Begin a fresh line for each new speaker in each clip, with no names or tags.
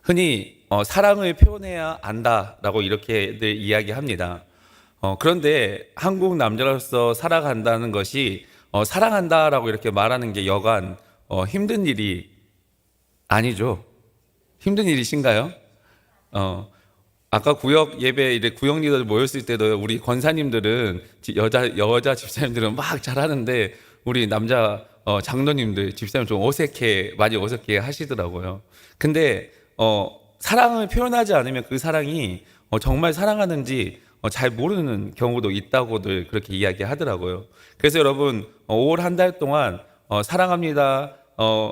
흔히 사랑을 표현해야 안다라고 이렇게들 이야기합니다. 그런데 한국 남자로서 살아간다는 것이 사랑한다라고 이렇게 말하는 게 여간 힘든 일이 아니죠. 힘든 일이신가요? 아까 구역 예배 이제 구역 리더들 모였을 때도 우리 권사님들은 여자 집사님들은 막 잘하는데 우리 남자 장로님들 집사님 좀 많이 어색해 하시더라고요. 근데 사랑을 표현하지 않으면 그 사랑이 정말 사랑하는지 잘 모르는 경우도 있다고들 그렇게 이야기하더라고요. 그래서 여러분 5월 한 달 동안 사랑합니다,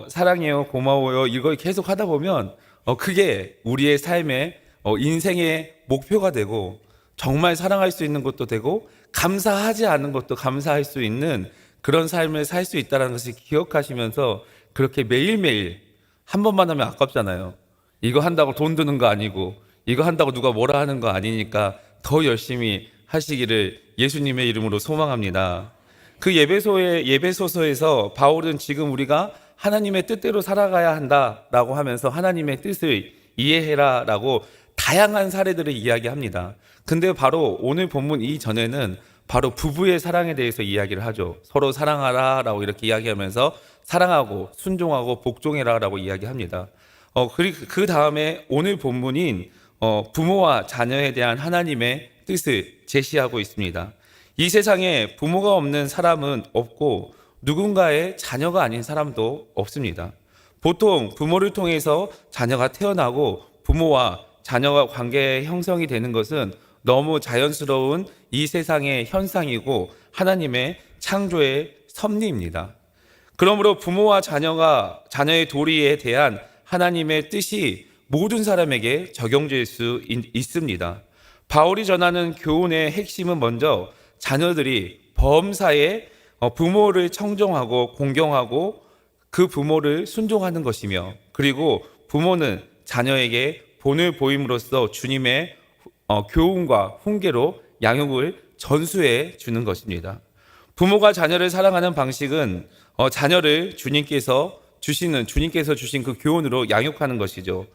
사랑해요, 고마워요 이걸 계속 하다 보면 그게 우리의 삶의 인생의 목표가 되고 정말 사랑할 수 있는 것도 되고 감사하지 않은 것도 감사할 수 있는 그런 삶을 살 수 있다는 것을 기억하시면서 그렇게 매일매일 한 번만 하면 아깝잖아요. 이거 한다고 돈 드는 거 아니고 이거 한다고 누가 뭐라 하는 거 아니니까 더 열심히 하시기를 예수님의 이름으로 소망합니다. 그 예배소서에서 바울은 지금 우리가 하나님의 뜻대로 살아가야 한다라고 하면서 하나님의 뜻을 이해해라 라고 다양한 사례들을 이야기합니다. 근데 바로 오늘 본문 이전에는 바로 부부의 사랑에 대해서 이야기를 하죠. 서로 사랑하라 라고 이렇게 이야기하면서 사랑하고 순종하고 복종해라 라고 이야기합니다. 그리고 그 다음에 오늘 본문인 부모와 자녀에 대한 하나님의 뜻을 제시하고 있습니다. 이 세상에 부모가 없는 사람은 없고 누군가의 자녀가 아닌 사람도 없습니다. 보통 부모를 통해서 자녀가 태어나고 부모와 자녀가 관계 형성이 되는 것은 너무 자연스러운 이 세상의 현상이고 하나님의 창조의 섭리입니다. 그러므로 부모와 자녀의 도리에 대한 하나님의 뜻이 모든 사람에게 적용될 수 있습니다. 바울이 전하는 교훈의 핵심은 먼저 자녀들이 범사에 부모를 청정하고 공경하고 그 부모를 순종하는 것이며, 그리고 부모는 자녀에게 본을 보임으로써 주님의 교훈과 훈계로 양육을 전수해 주는 것입니다. 부모가 자녀를 사랑하는 방식은 자녀를 주님께서 주신 그 교훈으로 양육하는 것이죠.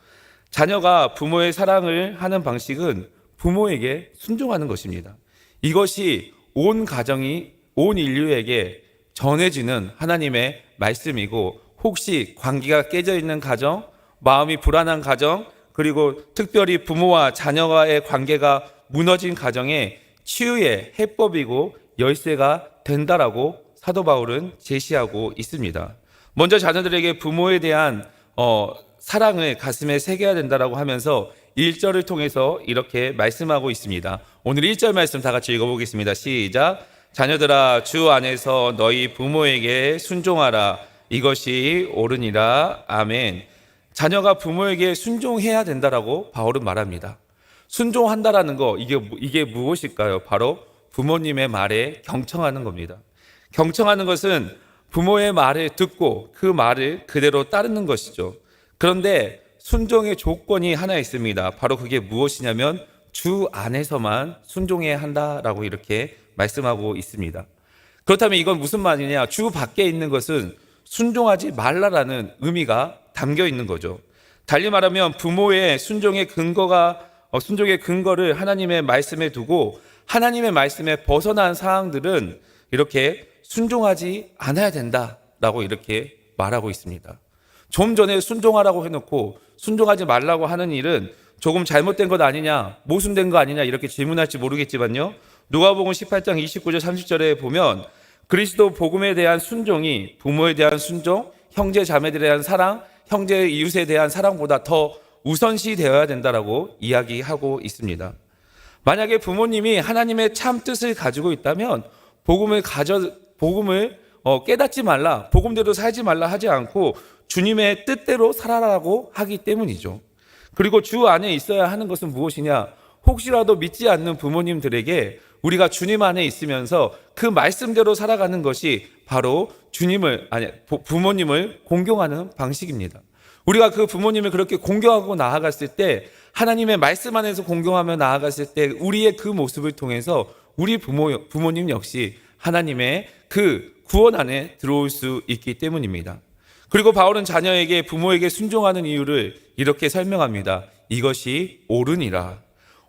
자녀가 부모의 사랑을 하는 방식은 부모에게 순종하는 것입니다. 이것이 온 인류에게 전해지는 하나님의 말씀이고, 혹시 관계가 깨져 있는 가정, 마음이 불안한 가정, 그리고 특별히 부모와 자녀와의 관계가 무너진 가정에 치유의 해법이고 열쇠가 된다라고 사도 바울은 제시하고 있습니다. 먼저 자녀들에게 부모에 대한 사랑을 가슴에 새겨야 된다라고 하면서 1절을 통해서 이렇게 말씀하고 있습니다. 오늘 1절 말씀 다 같이 읽어보겠습니다. 시작. 자녀들아, 주 안에서 너희 부모에게 순종하라. 이것이 옳으니라. 아멘. 자녀가 부모에게 순종해야 된다라고 바울은 말합니다. 순종한다라는 거, 이게 무엇일까요? 바로 부모님의 말에 경청하는 겁니다. 경청하는 것은 부모의 말을 듣고 그 말을 그대로 따르는 것이죠. 그런데 순종의 조건이 하나 있습니다. 바로 그게 무엇이냐면 주 안에서만 순종해야 한다라고 이렇게 말씀하고 있습니다. 그렇다면 이건 무슨 말이냐? 주 밖에 있는 것은 순종하지 말라라는 의미가 담겨 있는 거죠. 달리 말하면 부모의 순종의 근거를 하나님의 말씀에 두고 하나님의 말씀에 벗어난 사항들은 이렇게 순종하지 않아야 된다라고 이렇게 말하고 있습니다. 좀 전에 순종하라고 해놓고 순종하지 말라고 하는 일은 조금 잘못된 것 아니냐, 모순된 거 아니냐 이렇게 질문할지 모르겠지만요. 누가복음 18장 29절 30절에 보면 그리스도 복음에 대한 순종이 부모에 대한 순종, 형제 자매들에 대한 사랑, 형제 이웃에 대한 사랑보다 더 우선시 되어야 된다라고 이야기하고 있습니다. 만약에 부모님이 하나님의 참 뜻을 가지고 있다면 복음을 깨닫지 말라, 복음대로 살지 말라 하지 않고 주님의 뜻대로 살아라고 하기 때문이죠. 그리고 주 안에 있어야 하는 것은 무엇이냐? 혹시라도 믿지 않는 부모님들에게 우리가 주님 안에 있으면서 그 말씀대로 살아가는 것이 바로 부모님을 공경하는 방식입니다. 우리가 그 부모님을 그렇게 공경하고 나아갔을 때, 하나님의 말씀 안에서 공경하며 나아갔을 때 우리의 그 모습을 통해서 우리 부모님 역시 하나님의 그 구원 안에 들어올 수 있기 때문입니다. 그리고 바울은 자녀에게 부모에게 순종하는 이유를 이렇게 설명합니다. 이것이 옳으니라.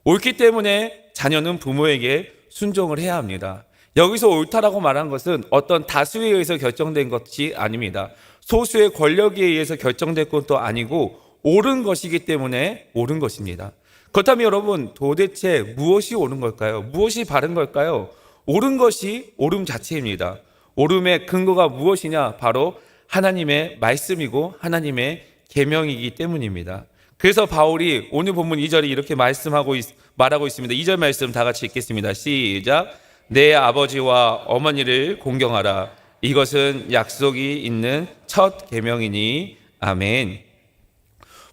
옳기 때문에 자녀는 부모에게 순종을 해야 합니다. 여기서 옳다라고 말한 것은 어떤 다수에 의해서 결정된 것이 아닙니다. 소수의 권력에 의해서 결정된 것도 아니고 옳은 것이기 때문에 옳은 것입니다. 그렇다면 여러분, 도대체 무엇이 옳은 걸까요? 무엇이 바른 걸까요? 옳은 것이 옳음 자체입니다. 옳음의 근거가 무엇이냐? 바로 하나님의 말씀이고 하나님의 계명이기 때문입니다. 그래서 바울이 오늘 본문 2절에 이렇게 말하고 있습니다. 2절 말씀 다 같이 읽겠습니다. 시작. 내 아버지와 어머니를 공경하라. 이것은 약속이 있는 첫 계명이니. 아멘.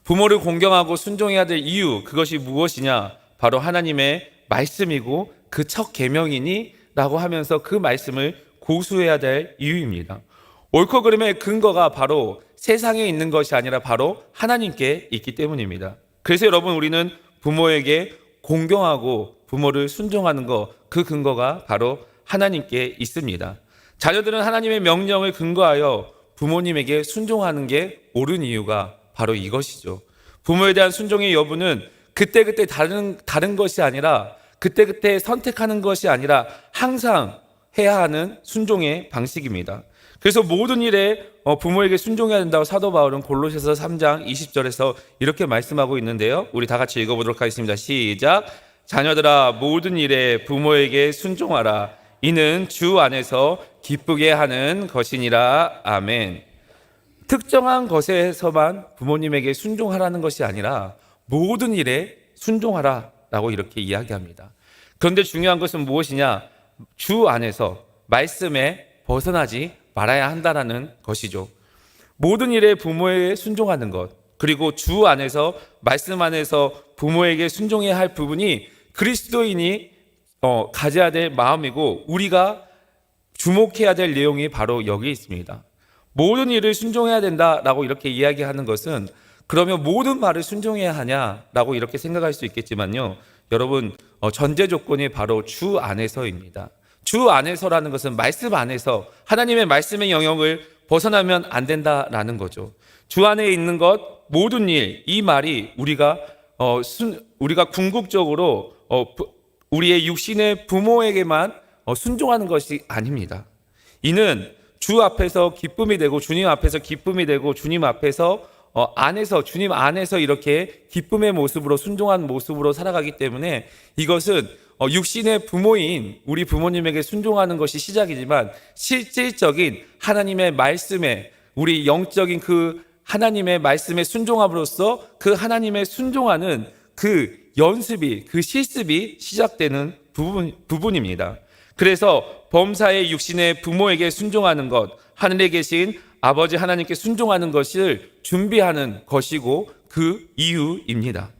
부모를 공경하고 순종해야 될 이유, 그것이 무엇이냐? 바로 하나님의 말씀이고 그 첫 계명이니 라고 하면서 그 말씀을 고수해야 될 이유입니다. 옳고 그름의 근거가 바로 세상에 있는 것이 아니라 바로 하나님께 있기 때문입니다. 그래서 여러분, 우리는 부모에게 공경하고 부모를 순종하는 것, 그 근거가 바로 하나님께 있습니다. 자녀들은 하나님의 명령을 근거하여 부모님에게 순종하는 게 옳은 이유가 바로 이것이죠. 부모에 대한 순종의 여부는 그때그때 다른 것이 아니라, 그때그때 선택하는 것이 아니라 항상 해야 하는 순종의 방식입니다. 그래서 모든 일에 부모에게 순종해야 된다고 사도 바울은 골로새서 3장 20절에서 이렇게 말씀하고 있는데요. 우리 다 같이 읽어보도록 하겠습니다. 시작. 자녀들아, 모든 일에 부모에게 순종하라. 이는 주 안에서 기쁘게 하는 것이니라. 아멘. 특정한 것에서만 부모님에게 순종하라는 것이 아니라 모든 일에 순종하라 라고 이렇게 이야기합니다. 그런데 중요한 것은 무엇이냐? 주 안에서 말씀에 벗어나지 말아야 한다는 것이죠. 모든 일에 부모에게 순종하는 것, 그리고 주 안에서 말씀 안에서 부모에게 순종해야 할 부분이 그리스도인이 가져야 될 마음이고 우리가 주목해야 될 내용이 바로 여기 있습니다. 모든 일을 순종해야 된다라고 이렇게 이야기하는 것은 그러면 모든 말을 순종해야 하냐라고 이렇게 생각할 수 있겠지만요. 여러분, 전제 조건이 바로 주 안에서입니다. 주 안에서라는 것은 말씀 안에서 하나님의 말씀의 영역을 벗어나면 안 된다라는 거죠. 주 안에 있는 것, 모든 일, 이 말이 우리가 궁극적으로 우리의 육신의 부모에게만 순종하는 것이 아닙니다. 이는 주 앞에서 기쁨이 되고 주님 앞에서 기쁨이 되고 주님 앞에서 주님 안에서 이렇게 기쁨의 모습으로 순종한 모습으로 살아가기 때문에 이것은 육신의 부모인 우리 부모님에게 순종하는 것이 시작이지만 실질적인 하나님의 말씀에 우리 영적인 그 하나님의 말씀에 순종함으로써 그 하나님의 순종하는 그 연습이 그 실습이 시작되는 부분입니다. 그래서 범사의 육신의 부모에게 순종하는 것, 하늘에 계신 아버지 하나님께 순종하는 것을 준비하는 것이고 그 이유입니다.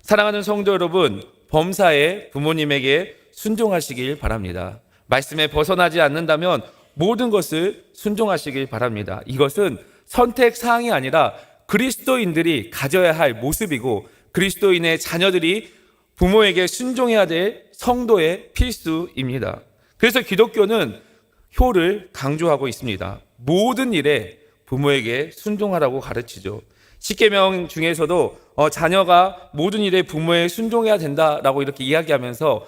사랑하는 성도 여러분, 범사의 부모님에게 순종하시길 바랍니다. 말씀에 벗어나지 않는다면 모든 것을 순종하시길 바랍니다. 이것은 선택사항이 아니라 그리스도인들이 가져야 할 모습이고 그리스도인의 자녀들이 부모에게 순종해야 될 성도의 필수입니다. 그래서 기독교는 효를 강조하고 있습니다. 모든 일에 부모에게 순종하라고 가르치죠. 십계명 중에서도 자녀가 모든 일에 부모에 순종해야 된다라고 이렇게 이야기하면서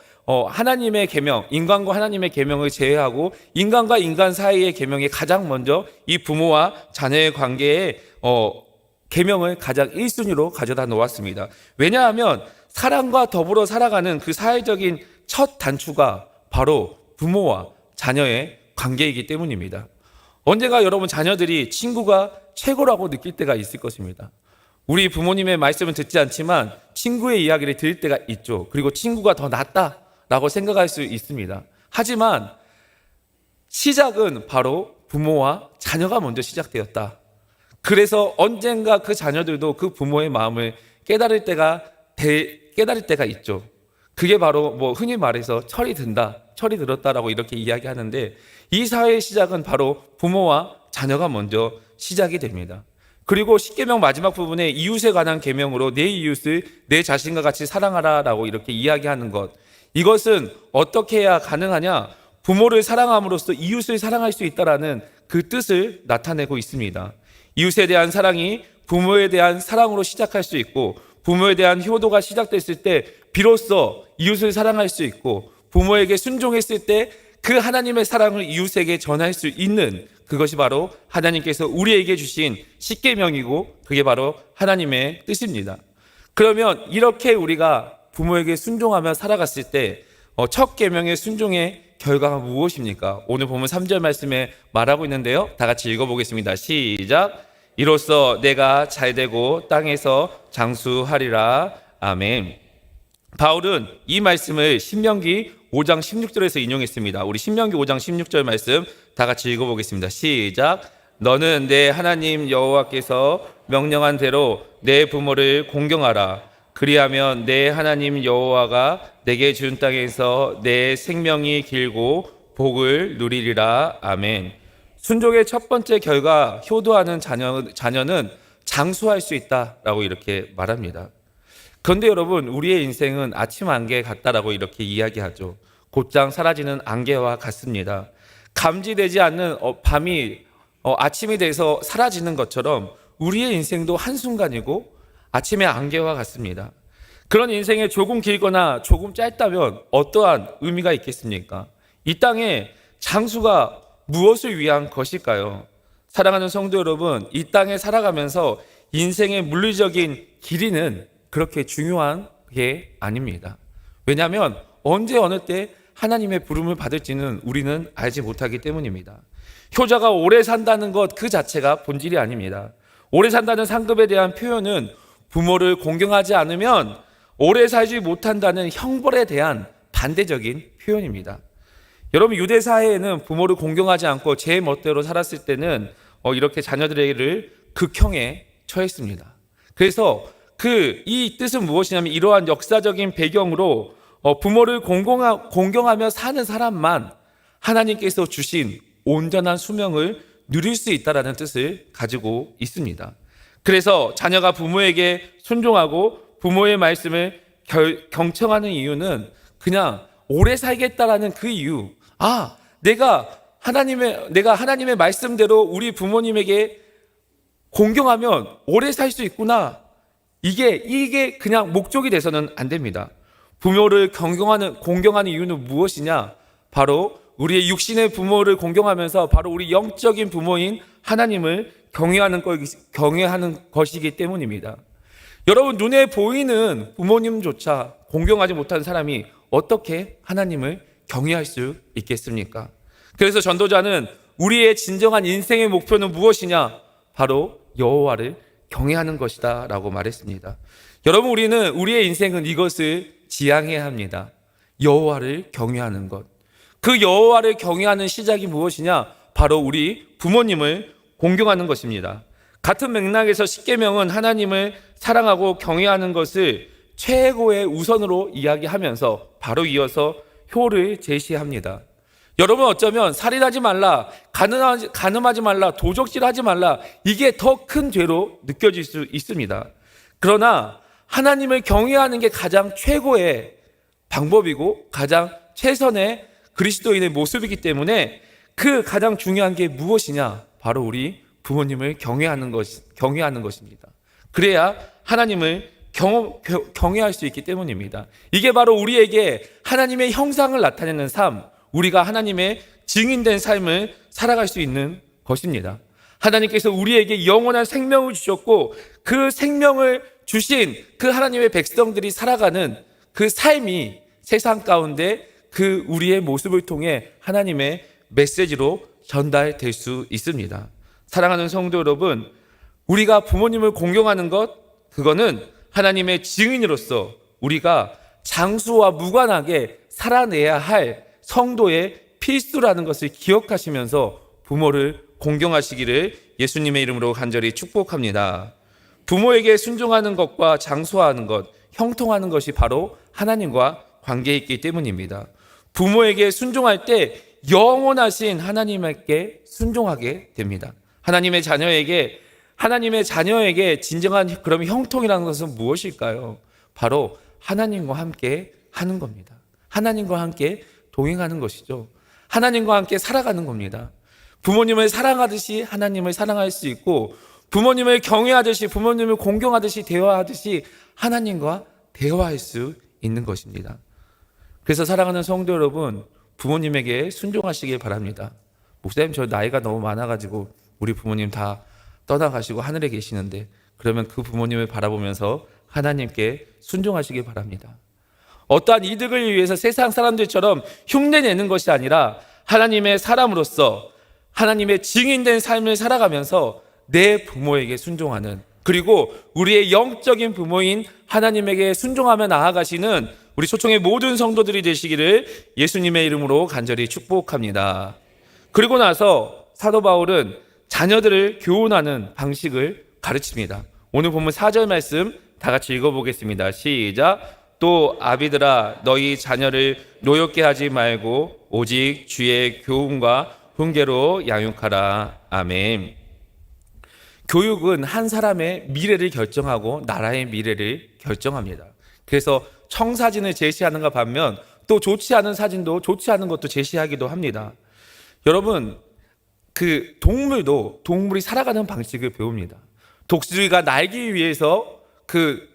하나님의 계명, 인간과 하나님의 계명을 제외하고 인간과 인간 사이의 계명이 가장 먼저 이 부모와 자녀의 관계에 계명을 가장 1순위로 가져다 놓았습니다. 왜냐하면 사랑과 더불어 살아가는 그 사회적인 첫 단추가 바로 부모와 자녀의 관계이기 때문입니다. 언젠가 여러분 자녀들이 친구가 최고라고 느낄 때가 있을 것입니다. 우리 부모님의 말씀은 듣지 않지만 친구의 이야기를 들을 때가 있죠. 그리고 친구가 더 낫다라고 생각할 수 있습니다. 하지만 시작은 바로 부모와 자녀가 먼저 시작되었다. 그래서 언젠가 그 자녀들도 그 부모의 마음을 깨달을 때가 있죠. 그게 바로 흔히 말해서 철이 들었다라고 이렇게 이야기하는데 이 사회의 시작은 바로 부모와 자녀가 먼저 시작이 됩니다. 그리고 십계명 마지막 부분에 이웃에 관한 계명으로 내 이웃을 내 자신과 같이 사랑하라라고 이렇게 이야기하는 것, 이것은 어떻게 해야 가능하냐? 부모를 사랑함으로써 이웃을 사랑할 수 있다라는 그 뜻을 나타내고 있습니다. 이웃에 대한 사랑이 부모에 대한 사랑으로 시작할 수 있고, 부모에 대한 효도가 시작됐을 때 비로소 이웃을 사랑할 수 있고, 부모에게 순종했을 때 그 하나님의 사랑을 이웃에게 전할 수 있는, 그것이 바로 하나님께서 우리에게 주신 십계명이고, 그게 바로 하나님의 뜻입니다. 그러면 이렇게 우리가 부모에게 순종하며 살아갔을 때 첫 계명의 순종의 결과가 무엇입니까? 오늘 보면 3절 말씀에 말하고 있는데요, 다 같이 읽어보겠습니다. 시작. 이로써 내가 잘되고 땅에서 장수하리라. 아멘. 바울은 이 말씀을 신명기 5장 16절에서 인용했습니다. 우리 신명기 5장 16절 말씀 다 같이 읽어보겠습니다. 시작. 너는 내 하나님 여호와께서 명령한 대로 내 부모를 공경하라. 그리하면 내 하나님 여호와가 내게 준 땅에서 내 생명이 길고 복을 누리리라. 아멘. 순종의 첫 번째 결과, 효도하는 자녀는 장수할 수 있다라고 이렇게 말합니다. 그런데 여러분, 우리의 인생은 아침 안개 같다라고 이렇게 이야기하죠. 곧장 사라지는 안개와 같습니다. 감지되지 않는 밤이 아침이 돼서 사라지는 것처럼 우리의 인생도 한순간이고 아침의 안개와 같습니다. 그런 인생에 조금 길거나 조금 짧다면 어떠한 의미가 있겠습니까? 이 땅에 장수가 무엇을 위한 것일까요? 사랑하는 성도 여러분, 이 땅에 살아가면서 인생의 물리적인 길이는 그렇게 중요한 게 아닙니다. 왜냐하면 언제 어느 때 하나님의 부름을 받을지는 우리는 알지 못하기 때문입니다. 효자가 오래 산다는 것 그 자체가 본질이 아닙니다. 오래 산다는 상급에 대한 표현은 부모를 공경하지 않으면 오래 살지 못한다는 형벌에 대한 반대적인 표현입니다. 여러분, 유대 사회에는 부모를 공경하지 않고 제 멋대로 살았을 때는 이렇게 자녀들에게를 극형에 처했습니다. 그래서 이 뜻은 무엇이냐면, 이러한 역사적인 배경으로 부모를 공경하며 사는 사람만 하나님께서 주신 온전한 수명을 누릴 수 있다는 뜻을 가지고 있습니다. 그래서 자녀가 부모에게 순종하고 부모의 말씀을 경청하는 이유는 그냥 오래 살겠다라는 그 이유. 내가 하나님의 말씀대로 우리 부모님에게 공경하면 오래 살 수 있구나. 이게 그냥 목적이 돼서는 안 됩니다. 부모를 공경하는 이유는 무엇이냐? 바로 우리의 육신의 부모를 공경하면서 바로 우리 영적인 부모인 하나님을 경외하는 것이기 때문입니다. 여러분, 눈에 보이는 부모님조차 공경하지 못하는 사람이 어떻게 하나님을 경외할 수 있겠습니까? 그래서 전도자는 우리의 진정한 인생의 목표는 무엇이냐? 바로 여호와를 경외하는 것이다 라고 말했습니다. 여러분, 우리의 인생은 이것을 지향해야 합니다. 여호와를 경외하는 것. 그 여호와를 경외하는 시작이 무엇이냐? 바로 우리 부모님을 공경하는 것입니다. 같은 맥락에서 십계명은 하나님을 사랑하고 경외하는 것을 최고의 우선으로 이야기하면서 바로 이어서 효를 제시합니다. 여러분, 어쩌면 살인하지 말라, 간음하지 말라, 도적질하지 말라, 이게 더 큰 죄로 느껴질 수 있습니다. 그러나 하나님을 경외하는 게 가장 최고의 방법이고 가장 최선의 그리스도인의 모습이기 때문에 그 가장 중요한 게 무엇이냐? 바로 우리 부모님을 경외하는 것입니다. 그래야 하나님을 경외할 수 있기 때문입니다. 이게 바로 우리에게 하나님의 형상을 나타내는 삶, 우리가 하나님의 증인된 삶을 살아갈 수 있는 것입니다. 하나님께서 우리에게 영원한 생명을 주셨고 그 생명을 주신 그 하나님의 백성들이 살아가는 그 삶이 세상 가운데 그 우리의 모습을 통해 하나님의 메시지로 전달될 수 있습니다. 사랑하는 성도 여러분, 우리가 부모님을 공경하는 것, 그거는 하나님의 증인으로서 우리가 장수와 무관하게 살아내야 할 성도의 필수라는 것을 기억하시면서 부모를 공경하시기를 예수님의 이름으로 간절히 축복합니다. 부모에게 순종하는 것과 장수하는 것, 형통하는 것이 바로 하나님과 관계에 있기 때문입니다. 부모에게 순종할 때 영원하신 하나님께 순종하게 됩니다. 하나님의 자녀에게 진정한 그럼 형통이라는 것은 무엇일까요? 바로 하나님과 함께 하는 겁니다. 하나님과 함께 동행하는 것이죠. 하나님과 함께 살아가는 겁니다. 부모님을 사랑하듯이 하나님을 사랑할 수 있고 부모님을 경외하듯이, 부모님을 공경하듯이, 대화하듯이 하나님과 대화할 수 있는 것입니다. 그래서 사랑하는 성도 여러분, 부모님에게 순종하시길 바랍니다. 목사님, 저 나이가 너무 많아가지고 우리 부모님 다 떠나가시고 하늘에 계시는데, 그러면 그 부모님을 바라보면서 하나님께 순종하시길 바랍니다. 어떠한 이득을 위해서 세상 사람들처럼 흉내내는 것이 아니라 하나님의 사람으로서 하나님의 증인된 삶을 살아가면서 내 부모에게 순종하는, 그리고 우리의 영적인 부모인 하나님에게 순종하며 나아가시는 우리 초청의 모든 성도들이 되시기를 예수님의 이름으로 간절히 축복합니다. 그리고 나서 사도 바울은 자녀들을 교훈하는 방식을 가르칩니다. 오늘 본문 4절 말씀 다 같이 읽어보겠습니다. 시작. 또 아비들아, 너희 자녀를 노엽게 하지 말고 오직 주의 교훈과 훈계로 양육하라. 아멘. 교육은 한 사람의 미래를 결정하고 나라의 미래를 결정합니다. 그래서 청사진을 제시하는가 반면 또 좋지 않은 사진도, 좋지 않은 것도 제시하기도 합니다. 여러분, 그 동물이 살아가는 방식을 배웁니다. 독수리가 날기 위해서 그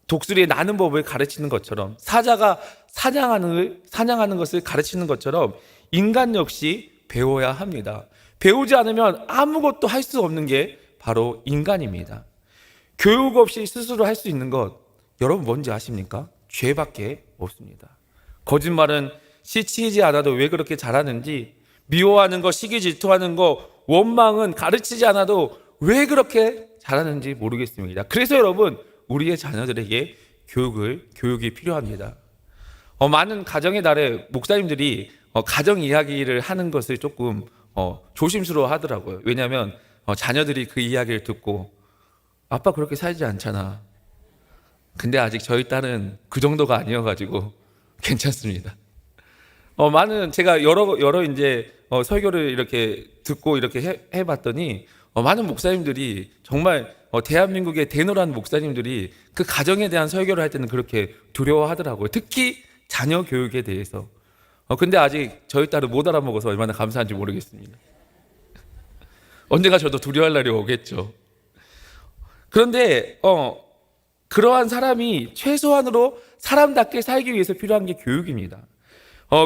독수리의 나는 법을 가르치는 것처럼, 사자가 사냥하는 것을 가르치는 것처럼 인간 역시 배워야 합니다. 배우지 않으면 아무것도 할 수 없는 게 바로 인간입니다. 교육 없이 스스로 할 수 있는 것, 여러분 뭔지 아십니까? 죄밖에 없습니다. 거짓말은 시키지 않아도 왜 그렇게 잘하는지, 미워하는 거, 시기 질투하는 거, 원망은 가르치지 않아도 왜 그렇게 잘하는지 모르겠습니다. 그래서 여러분, 우리의 자녀들에게 교육이 필요합니다. 많은 가정의 달에 목사님들이 가정 이야기를 하는 것을 조금 조심스러워 하더라고요. 왜냐하면 자녀들이 그 이야기를 듣고 아빠 그렇게 살지 않잖아. 근데 아직 저희 딸은 그 정도가 아니어가지고 괜찮습니다. 제가 여러 이제 설교를 이렇게 듣고 이렇게 해봤더니 많은 목사님들이 정말 대한민국의 대노란 목사님들이 그 가정에 대한 설교를 할 때는 그렇게 두려워하더라고요. 특히 자녀 교육에 대해서. 근데 아직 저희 딸은 못 알아먹어서 얼마나 감사한지 모르겠습니다. 언젠가 저도 두려워할 날이 오겠죠. 그런데 그러한 사람이 최소한으로 사람답게 살기 위해서 필요한 게 교육입니다.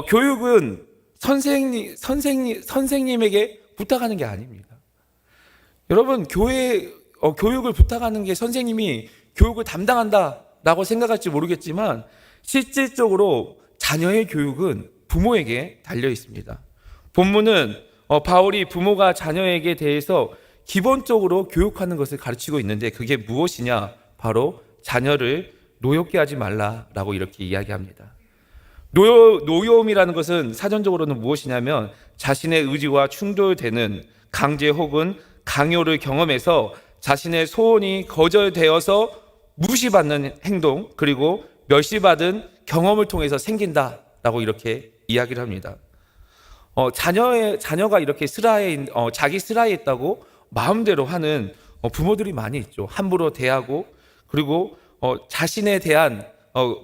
교육은 선생님에게 부탁하는 게 아닙니다. 여러분, 교육을 부탁하는 게 선생님이 교육을 담당한다라고 생각할지 모르겠지만 실질적으로 자녀의 교육은 부모에게 달려 있습니다. 본문은 바울이 부모가 자녀에게 대해서 기본적으로 교육하는 것을 가르치고 있는데 그게 무엇이냐? 바로 자녀를 노엽게 하지 말라라고 이렇게 이야기합니다. 노여움이라는 것은 사전적으로는 무엇이냐면 자신의 의지와 충돌되는 강제 혹은 강요를 경험해서 자신의 소원이 거절되어서 무시받는 행동, 그리고 멸시받은 경험을 통해서 생긴다라고 이렇게 이야기를 합니다. 자녀가 이렇게 자기 슬하에 있다고 마음대로 하는 부모들이 많이 있죠. 함부로 대하고, 그리고 자신에 대한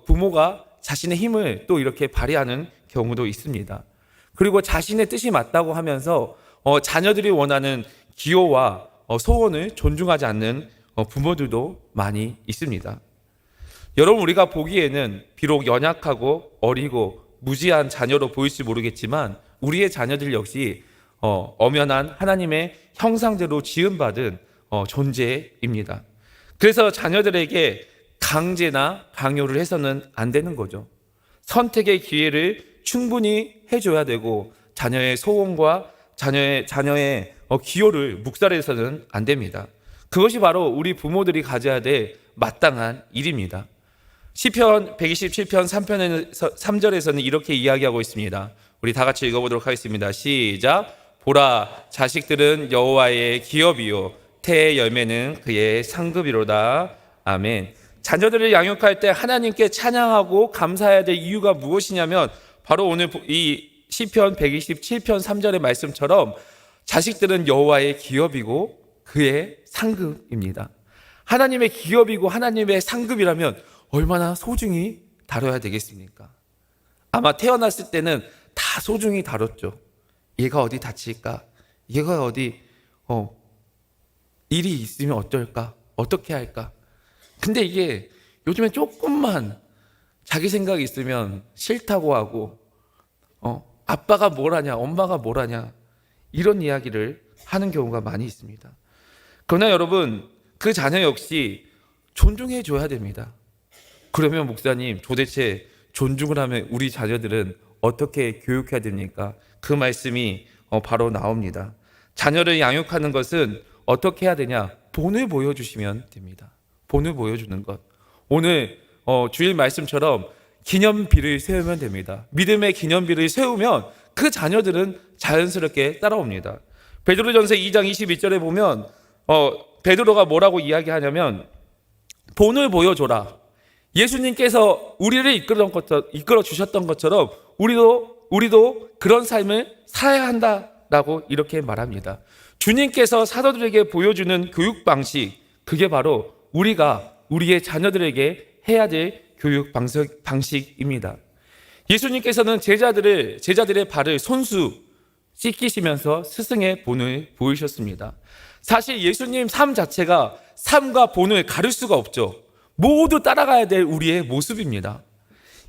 부모가 자신의 힘을 또 이렇게 발휘하는 경우도 있습니다. 그리고 자신의 뜻이 맞다고 하면서 자녀들이 원하는 기호와 소원을 존중하지 않는 부모들도 많이 있습니다. 여러분, 우리가 보기에는 비록 연약하고 어리고 무지한 자녀로 보일지 모르겠지만 우리의 자녀들 역시 엄연한 하나님의 형상대로 지음받은 존재입니다. 그래서 자녀들에게 강제나 강요를 해서는 안 되는 거죠. 선택의 기회를 충분히 해줘야 되고 자녀의 소원과 자녀의 기호를 묵살해서는 안 됩니다. 그것이 바로 우리 부모들이 가져야 될 마땅한 일입니다. 시편 127편 3절에서는 이렇게 이야기하고 있습니다. 우리 다 같이 읽어보도록 하겠습니다. 시작. 보라, 자식들은 여호와의 기업이요 태의 열매는 그의 상급이로다. 아멘. 자녀들을 양육할 때 하나님께 찬양하고 감사해야 될 이유가 무엇이냐면 바로 오늘 이 시편 127편 3절의 말씀처럼 자식들은 여호와의 기업이고 그의 상급입니다. 하나님의 기업이고 하나님의 상급이라면 얼마나 소중히 다뤄야 되겠습니까? 아마 태어났을 때는 다 소중히 다뤘죠. 얘가 어디 다칠까? 얘가 어디 일이 있으면 어떨까? 어떻게 할까? 근데 이게 요즘에 조금만 자기 생각이 있으면 싫다고 하고, 아빠가 뭘 하냐, 엄마가 뭘 하냐, 이런 이야기를 하는 경우가 많이 있습니다. 그러나 여러분, 그 자녀 역시 존중해 줘야 됩니다. 그러면 목사님, 도대체 존중을 하면 우리 자녀들은 어떻게 교육해야 됩니까? 그 말씀이 바로 나옵니다. 자녀를 양육하는 것은 어떻게 해야 되냐? 본을 보여주시면 됩니다. 본을 보여주는 것. 오늘 주일 말씀처럼 기념비를 세우면 됩니다. 믿음의 기념비를 세우면 그 자녀들은 자연스럽게 따라옵니다. 베드로전서 2장 22절에 보면 베드로가 뭐라고 이야기하냐면 본을 보여줘라. 예수님께서 우리를 이끌어 주셨던 것처럼 우리도 그런 삶을 살아야 한다라고 이렇게 말합니다. 주님께서 사도들에게 보여주는 교육 방식, 그게 바로 우리가 우리의 자녀들에게 해야 될 교육 방식입니다. 예수님께서는 제자들의 발을 손수 씻기시면서 스승의 본을 보이셨습니다. 사실 예수님 삶 자체가 삶과 본을 가릴 수가 없죠. 모두 따라가야 될 우리의 모습입니다.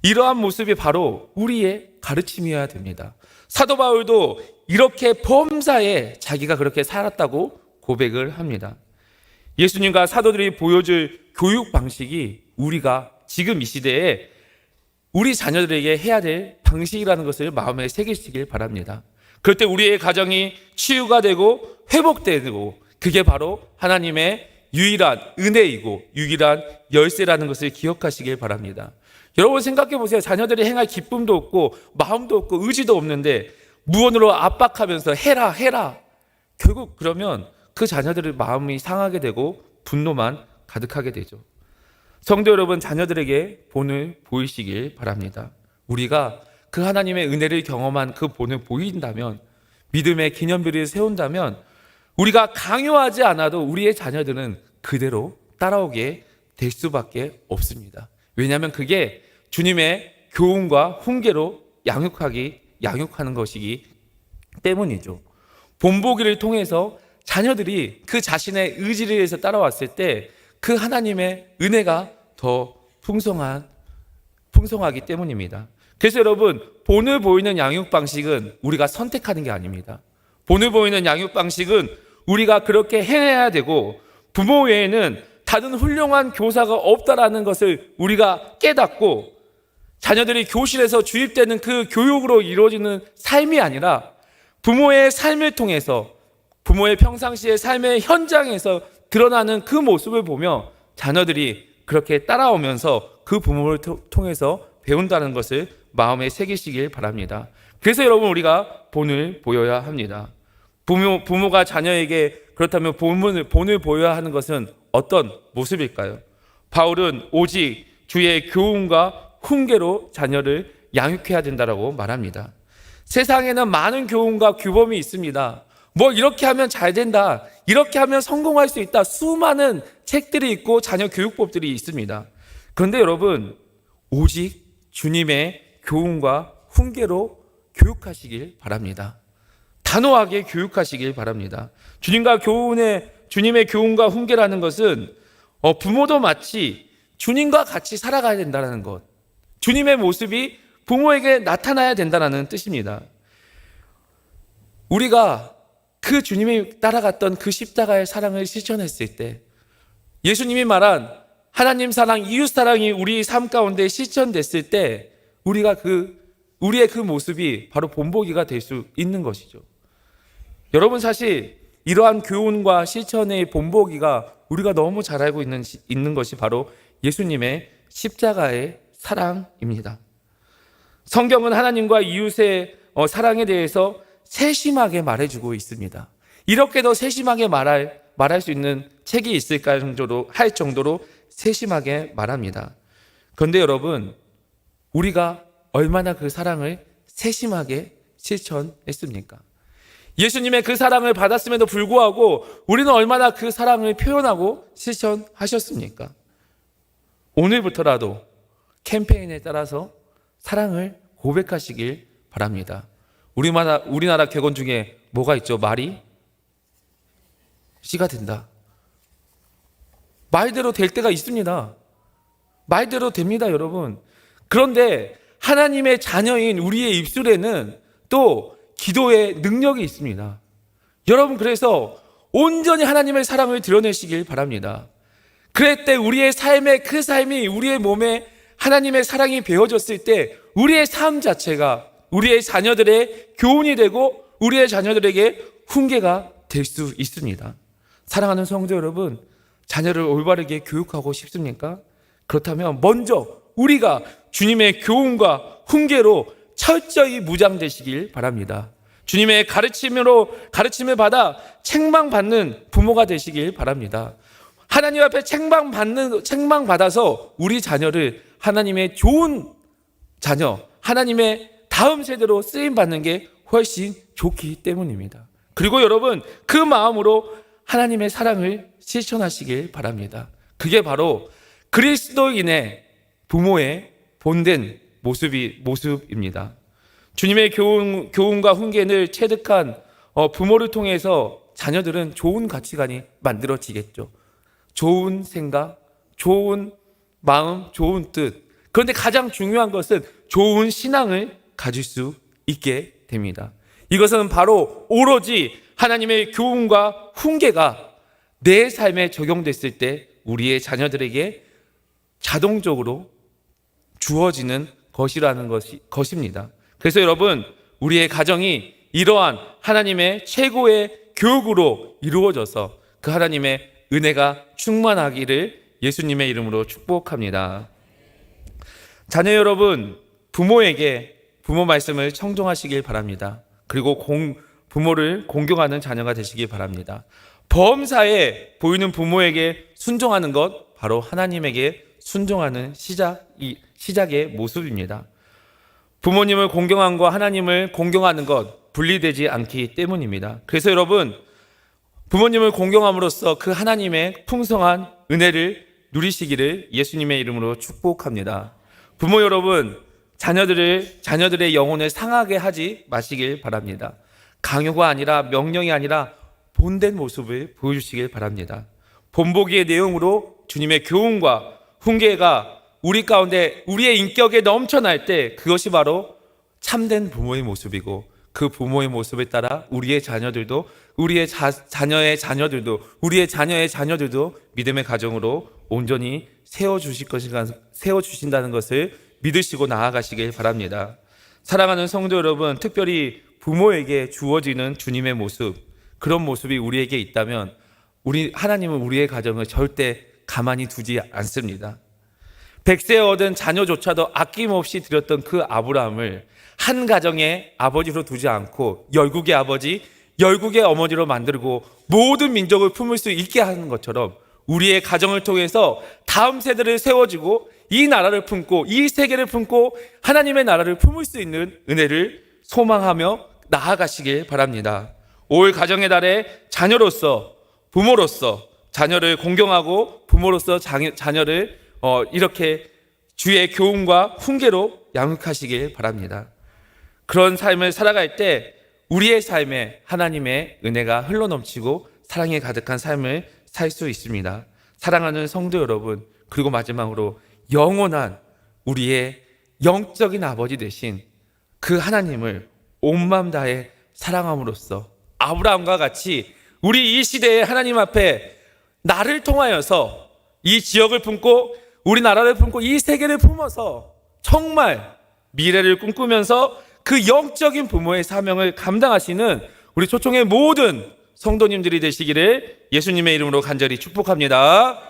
이러한 모습이 바로 우리의 가르침이어야 됩니다. 사도 바울도 이렇게 범사에 자기가 그렇게 살았다고 고백을 합니다. 예수님과 사도들이 보여줄 교육 방식이 우리가 지금 이 시대에 우리 자녀들에게 해야 될 방식이라는 것을 마음에 새기시길 바랍니다. 그럴 때 우리의 가정이 치유가 되고 회복되고, 그게 바로 하나님의 유일한 은혜이고 유일한 열쇠라는 것을 기억하시길 바랍니다. 여러분 생각해 보세요. 자녀들이 행할 기쁨도 없고 마음도 없고 의지도 없는데 무언으로 압박하면서 해라. 결국 그러면 그 자녀들의 마음이 상하게 되고 분노만 가득하게 되죠. 성도 여러분, 자녀들에게 본을 보이시길 바랍니다. 우리가 그 하나님의 은혜를 경험한 그 본을 보인다면, 믿음의 기념비를 세운다면, 우리가 강요하지 않아도 우리의 자녀들은 그대로 따라오게 될 수밖에 없습니다. 왜냐하면 그게 주님의 교훈과 훈계로 양육하는 것이기 때문이죠. 본보기를 통해서 자녀들이 그 자신의 의지를 위해서 따라왔을 때 그 하나님의 은혜가 더 풍성하기 때문입니다. 그래서 여러분, 본을 보이는 양육 방식은 우리가 선택하는 게 아닙니다. 본을 보이는 양육 방식은 우리가 그렇게 해내야 되고, 부모 외에는 다른 훌륭한 교사가 없다라는 것을 우리가 깨닫고, 자녀들이 교실에서 주입되는 그 교육으로 이루어지는 삶이 아니라 부모의 삶을 통해서, 부모의 평상시의 삶의 현장에서 드러나는 그 모습을 보며 자녀들이 그렇게 따라오면서 그 부모를 통해서 배운다는 것을 마음에 새기시길 바랍니다. 그래서 여러분, 우리가 본을 보여야 합니다. 부모가 자녀에게 그렇다면 본을 보여야 하는 것은 어떤 모습일까요? 바울은 오직 주의 교훈과 훈계로 자녀를 양육해야 된다고 말합니다. 세상에는 많은 교훈과 규범이 있습니다. 이렇게 하면 잘 된다, 이렇게 하면 성공할 수 있다, 수많은 책들이 있고 자녀 교육법들이 있습니다. 그런데 여러분, 오직 주님의 교훈과 훈계로 교육하시길 바랍니다. 단호하게 교육하시길 바랍니다. 주님의 교훈과 훈계라는 것은 부모도 마치 주님과 같이 살아가야 된다는 것, 주님의 모습이 부모에게 나타나야 된다는 뜻입니다. 우리가 그 주님이 따라갔던 그 십자가의 사랑을 실천했을 때, 예수님이 말한 하나님 사랑, 이웃 사랑이 우리 삶 가운데 실천됐을 때, 우리의 그 모습이 바로 본보기가 될 수 있는 것이죠. 여러분, 사실 이러한 교훈과 실천의 본보기가 우리가 너무 잘 알고 있는 것이 바로 예수님의 십자가의 사랑입니다. 성경은 하나님과 이웃의 사랑에 대해서 세심하게 말해주고 있습니다. 이렇게 더 세심하게 말할 수 있는 책이 있을까 할 정도로 세심하게 말합니다. 그런데 여러분, 우리가 얼마나 그 사랑을 세심하게 실천했습니까? 예수님의 그 사랑을 받았음에도 불구하고 우리는 얼마나 그 사랑을 표현하고 실천하셨습니까? 오늘부터라도 캠페인에 따라서 사랑을 고백하시길 바랍니다. 우리나라 격언 중에 뭐가 있죠? 말이 씨가 된다. 말대로 될 때가 있습니다. 말대로 됩니다, 여러분. 그런데 하나님의 자녀인 우리의 입술에는 또 기도의 능력이 있습니다. 여러분, 그래서 온전히 하나님의 사랑을 드러내시길 바랍니다. 그럴 때 우리의 삶의 그 삶이 우리의 몸에 하나님의 사랑이 배어졌을 때 우리의 삶 자체가 우리의 자녀들의 교훈이 되고 우리의 자녀들에게 훈계가 될 수 있습니다. 사랑하는 성도 여러분, 자녀를 올바르게 교육하고 싶습니까? 그렇다면 먼저 우리가 주님의 교훈과 훈계로 철저히 무장되시길 바랍니다. 주님의 가르침을 받아 책망받는 부모가 되시길 바랍니다. 하나님 앞에 책망받아서 우리 자녀를 하나님의 좋은 자녀, 하나님의 다음 세대로 쓰임받는 게 훨씬 좋기 때문입니다. 그리고 여러분, 그 마음으로 하나님의 사랑을 실천하시길 바랍니다. 그게 바로 그리스도인의 부모의 본된 모습입니다. 주님의 교훈과 훈계를 체득한 부모를 통해서 자녀들은 좋은 가치관이 만들어지겠죠. 좋은 생각, 좋은 마음, 좋은 뜻. 그런데 가장 중요한 것은 좋은 신앙을 가질 수 있게 됩니다. 이것은 바로 오로지 하나님의 교훈과 훈계가 내 삶에 적용됐을 때 우리의 자녀들에게 자동적으로 주어지는 것이라는 것입니다. 그래서 여러분, 우리의 가정이 이러한 하나님의 최고의 교육으로 이루어져서 그 하나님의 은혜가 충만하기를 예수님의 이름으로 축복합니다. 자녀 여러분, 부모에게 부모 말씀을 청종하시길 바랍니다. 그리고 부모를 공경하는 자녀가 되시길 바랍니다. 범사에 보이는 부모에게 순종하는 것, 바로 하나님에게 순종하는 시작의 모습입니다. 부모님을 공경함과 하나님을 공경하는 것 분리되지 않기 때문입니다. 그래서 여러분, 부모님을 공경함으로써 그 하나님의 풍성한 은혜를 누리시기를 예수님의 이름으로 축복합니다. 부모 여러분, 자녀들의 영혼을 상하게 하지 마시길 바랍니다. 강요가 아니라 명령이 아니라 본된 모습을 보여주시길 바랍니다. 본보기의 내용으로 주님의 교훈과 훈계가 우리 가운데 우리의 인격에 넘쳐날 때 그것이 바로 참된 부모의 모습이고, 그 부모의 모습에 따라 우리의 자녀들도, 우리의 자녀의 자녀들도, 우리의 자녀의 자녀들도 믿음의 가정으로 온전히 세워주신다는 것을 믿으시고 나아가시길 바랍니다. 사랑하는 성도 여러분, 특별히 부모에게 주어지는 주님의 모습, 그런 모습이 우리에게 있다면 하나님은 우리의 가정을 절대 가만히 두지 않습니다. 100세에 얻은 자녀조차도 아낌없이 드렸던 그 아브라함을 한 가정의 아버지로 두지 않고 열국의 아버지, 열국의 어머니로 만들고 모든 민족을 품을 수 있게 하는 것처럼 우리의 가정을 통해서 다음 세대를 세워지고 이 나라를 품고 이 세계를 품고 하나님의 나라를 품을 수 있는 은혜를 소망하며 나아가시길 바랍니다. 올 가정의 달에 자녀로서, 부모로서 자녀를 공경하고 부모로서 자녀를 이렇게 주의 교훈과 훈계로 양육하시길 바랍니다. 그런 삶을 살아갈 때 우리의 삶에 하나님의 은혜가 흘러넘치고 사랑에 가득한 삶을 살 수 있습니다. 사랑하는 성도 여러분, 그리고 마지막으로 영원한 우리의 영적인 아버지 되신 그 하나님을 온 마음 다해 사랑함으로써 아브라함과 같이 우리 이 시대에 하나님 앞에 나를 통하여서 이 지역을 품고 우리나라를 품고 이 세계를 품어서 정말 미래를 꿈꾸면서 그 영적인 부모의 사명을 감당하시는 우리 초청의 모든 성도님들이 되시기를 예수님의 이름으로 간절히 축복합니다.